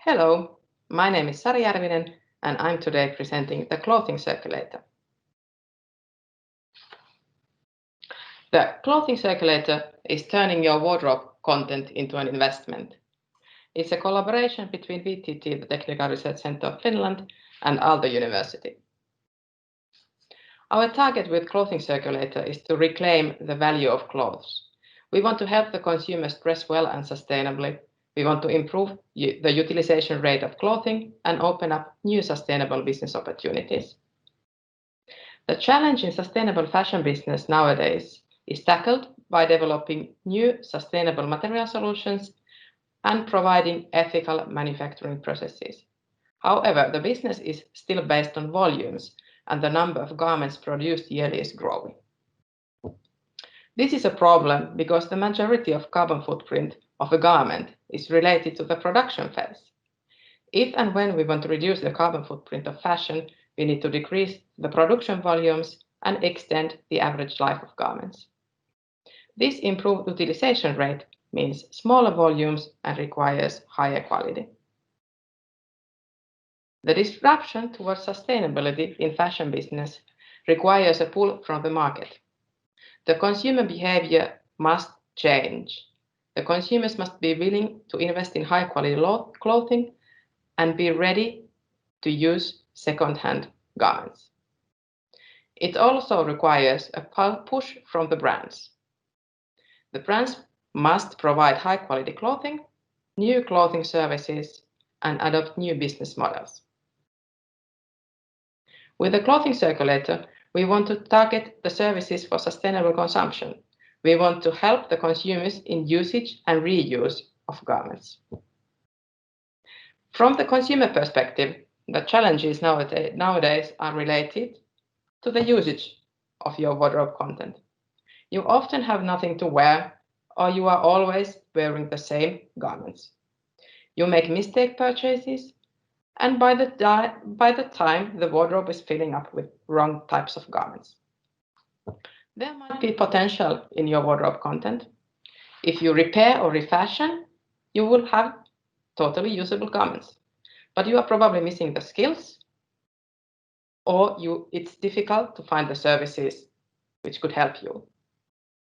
Hello, my name is Sari Järvinen and I'm today presenting the Clothing Circulator. The Clothing Circulator is turning your wardrobe content into an investment. It's a collaboration between VTT, the Technical Research Center of Finland, and Aalto University. Our target with Clothing Circulator is to reclaim the value of clothes. We want to help the consumers dress well and sustainably. We want to improve the utilization rate of clothing and open up new sustainable business opportunities. The challenge in sustainable fashion business nowadays is tackled by developing new sustainable material solutions and providing ethical manufacturing processes. However, the business is still based on volumes and the number of garments produced yearly is growing. This is a problem because the majority of carbon footprint of a garment is related to the production phase. If and when we want to reduce the carbon footprint of fashion, we need to decrease the production volumes and extend the average life of garments. This improved utilization rate means smaller volumes and requires higher quality. The disruption towards sustainability in fashion business requires a pull from the market. The consumer behavior must change. The consumers must be willing to invest in high quality clothing and be ready to use second-hand garments. It also requires a push from the brands. The brands must provide high quality clothing, new clothing services, and adopt new business models. With the Clothing Circulator, we want to target the services for sustainable consumption. We want to help the consumers in usage and reuse of garments. From the consumer perspective, the challenges nowadays are related to the usage of your wardrobe content. You often have nothing to wear, or you are always wearing the same garments. You make mistake purchases, and by the time the wardrobe is filling up with wrong types of garments. There might be potential in your wardrobe content. If you repair or refashion, you will have totally usable garments, but you are probably missing the skills, or it's difficult to find the services which could help you.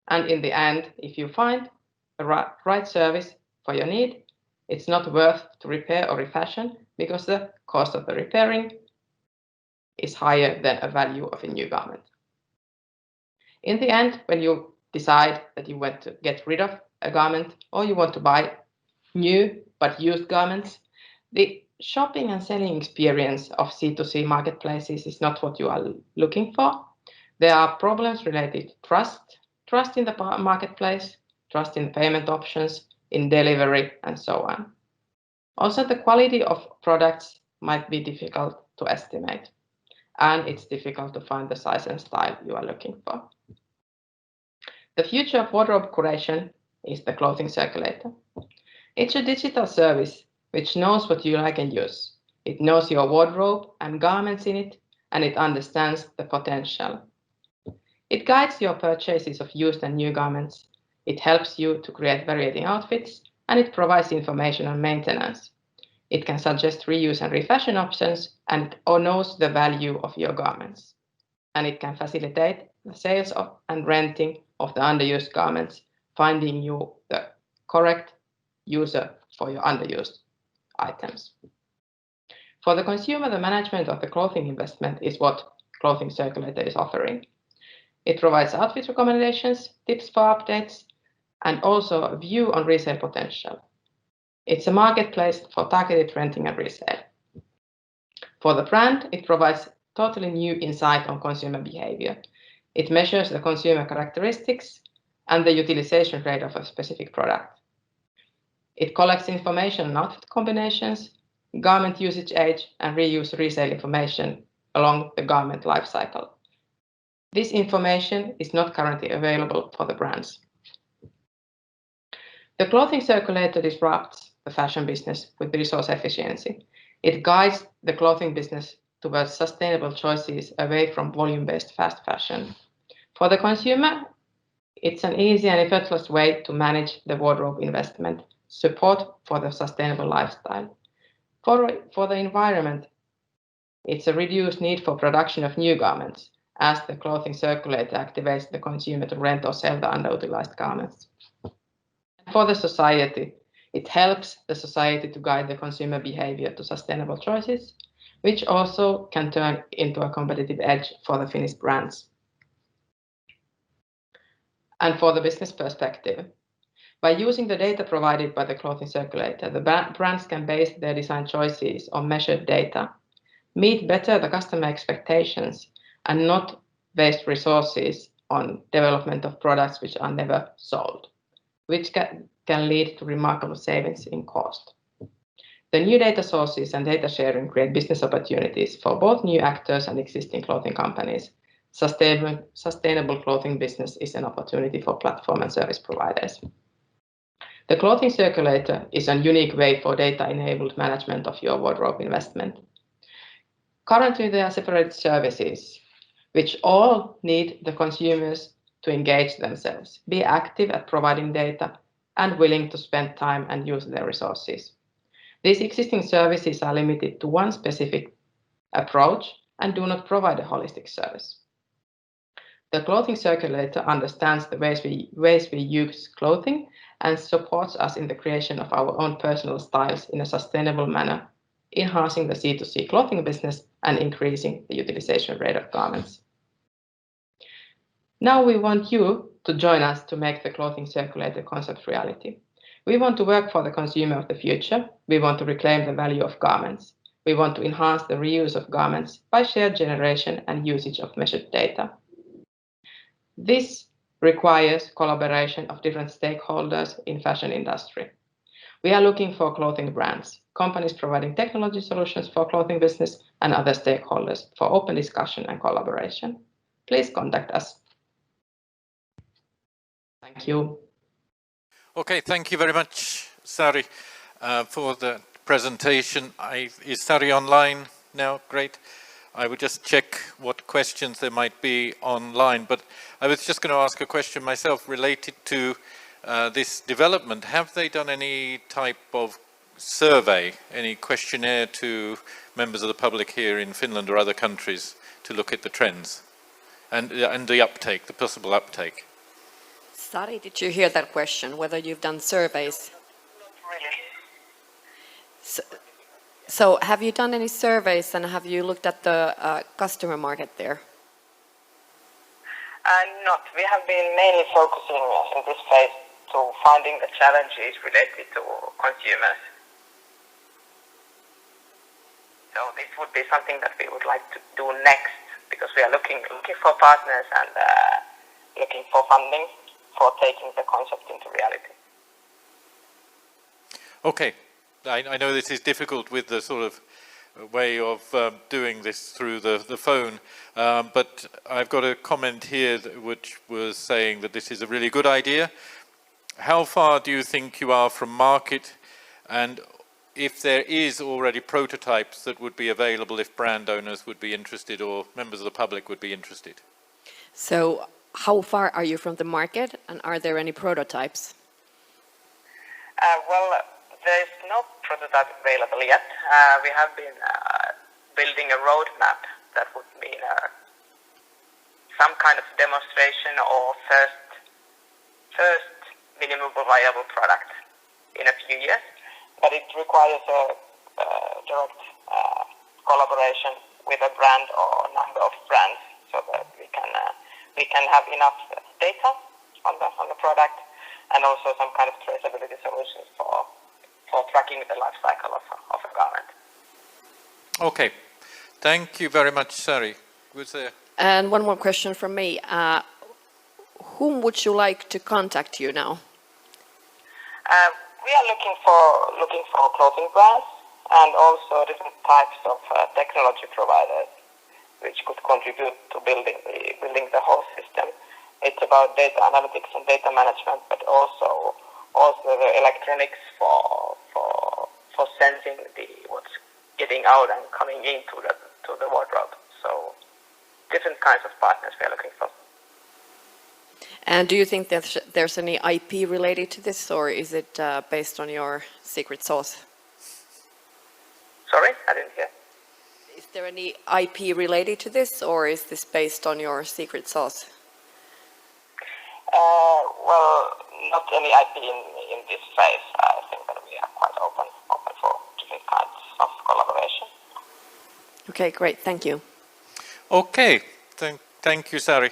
And in the end, if you find the right service for your need, it's not worth to repair or refashion because the cost of the repairing is higher than a value of a new garment. In the end, when you decide that you want to get rid of a garment or you want to buy new but used garments, the shopping and selling experience of C2C marketplaces is not what you are looking for. There are problems related to trust in the marketplace, trust in payment options, in delivery, and so on. Also, the quality of products might be difficult to estimate, and it's difficult to find the size and style you are looking for. The future of wardrobe curation is the Clothing Circulator. It's a digital service which knows what you like and use. It knows your wardrobe and garments in it, and it understands the potential. It guides your purchases of used and new garments. It helps you to create varying outfits, and it provides information on maintenance. It can suggest reuse and refashion options, and it knows the value of your garments. And it can facilitate the sales of and renting of the underused garments, finding you the correct user for your underused items. For the consumer, the management of the clothing investment is what Clothing Circulator is offering. It provides outfit recommendations, tips for updates, and also a view on resale potential. It's a marketplace for targeted renting and resale. For the brand, it provides totally new insight on consumer behavior. It measures the consumer characteristics and the utilization rate of a specific product. It collects information on outfit combinations, garment usage age, and reuse resale information along the garment life cycle. This information is not currently available for the brands. The Clothing Circulator disrupts the fashion business with resource efficiency. It guides the clothing business towards sustainable choices away from volume-based fast fashion. For the consumer, it's an easy and effortless way to manage the wardrobe investment, support for the sustainable lifestyle. For the environment, it's a reduced need for production of new garments, as the clothing circulator activates the consumer to rent or sell the underutilized garments. For the society, it helps the society to guide the consumer behavior to sustainable choices, which also can turn into a competitive edge for the Finnish brands. And for the business perspective, by using the data provided by the clothing circulator, the brands can base their design choices on measured data, meet better the customer expectations, and not waste resources on development of products which are never sold, which can lead to remarkable savings in cost. The new data sources and data sharing create business opportunities for both new actors and existing clothing companies. Sustainable clothing business is an opportunity for platform and service providers. The clothing circulator is a unique way for data-enabled management of your wardrobe investment. Currently, there are separate services which all need the consumers to engage themselves, be active at providing data, and willing to spend time and use their resources. These existing services are limited to one specific approach and do not provide a holistic service. The clothing circulator understands the ways we use clothing and supports us in the creation of our own personal styles in a sustainable manner, enhancing the C2C clothing business and increasing the utilization rate of garments. Now we want you to join us to make the clothing circulator concept reality. We want to work for the consumer of the future. We want to reclaim the value of garments. We want to enhance the reuse of garments by shared generation and usage of measured data. This requires collaboration of different stakeholders in fashion industry. We are looking for clothing brands, companies providing technology solutions for clothing business, and other stakeholders for open discussion and collaboration. Please contact us. Thank you. Okay, thank you very much, Sari, for the presentation. Is Sari online now? Great. I would just check what questions there might be online, but I was just going to ask a question myself related to this development. Have they done any type of survey, any questionnaire to members of the public here in Finland or other countries to look at the trends and the uptake, the possible uptake? Sari, did you hear that question, whether you've done surveys? Not really. So have you done any surveys and have you looked at the customer market there? Not. We have been mainly focusing in this phase to finding the challenges related to consumers. So this would be something that we would like to do next, because we are looking for partners and looking for funding for taking the concept into reality. Okay, I know this is difficult with the sort of way of doing this through the phone, but I've got a comment here which was saying that this is a really good idea. How far do you think you are from market, and if there is already prototypes that would be available if brand owners would be interested or members of the public would be interested? So how far are you from the market and are there any prototypes? Well, there is no prototype available yet. We have been building a roadmap that would mean some kind of demonstration or first minimum viable product in a few years, but it requires a direct collaboration with a brand or number of brands so that we can have enough data on the product and also some kind of traceability solutions for tracking the life cycle of a garment. Okay, thank you very much, Sari. And one more question from me. Whom would you like to contact you now? We are looking for clothing brands and also different types of technology providers which could contribute to building the whole system. It's about data analytics and data management, but also the electronics for sensing what's getting out and coming into the wardrobe. So different kinds of partners we are looking for. And do you think that there's any IP related to this, or is it based on your secret sauce? Sorry, I didn't hear. Is there any IP related to this, or is this based on your secret sauce? Well, not any IP in this phase. I think that we are quite open for different kinds of collaboration. Okay, great. Thank you. Okay, thank you, Sari.